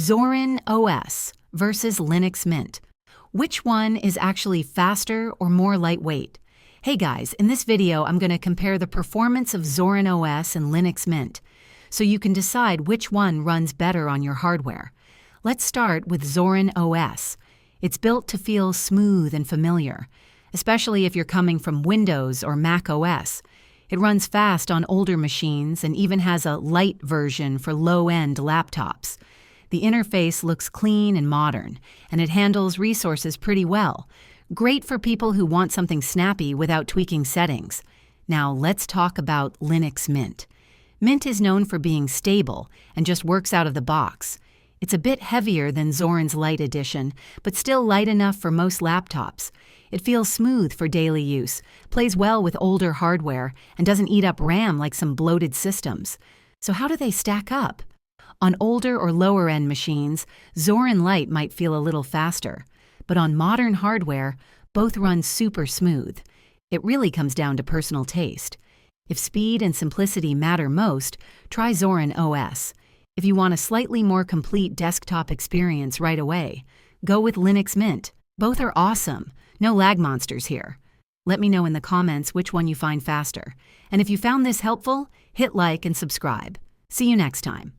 Zorin OS versus Linux Mint. Which one is actually faster or more lightweight? Hey guys, in this video I'm going to compare the performance of Zorin OS and Linux Mint, so you can decide which one runs better on your hardware. Let's start with Zorin OS. It's built to feel smooth and familiar, especially if you're coming from Windows or Mac OS. It runs fast on older machines and even has a light version for low-end laptops. The interface looks clean and modern, and it handles resources pretty well. Great for people who want something snappy without tweaking settings. Now let's talk about Linux Mint. Mint is known for being stable and just works out of the box. It's a bit heavier than Zorin's Lite edition, but still light enough for most laptops. It feels smooth for daily use, plays well with older hardware, and doesn't eat up RAM like some bloated systems. So how do they stack up? On older or lower-end machines, Zorin Lite might feel a little faster, but on modern hardware, both run super smooth. It really comes down to personal taste. If speed and simplicity matter most, try Zorin OS. If you want a slightly more complete desktop experience right away, go with Linux Mint. Both are awesome. No lag monsters here. Let me know in the comments which one you find faster. And if you found this helpful, hit like and subscribe. See you next time.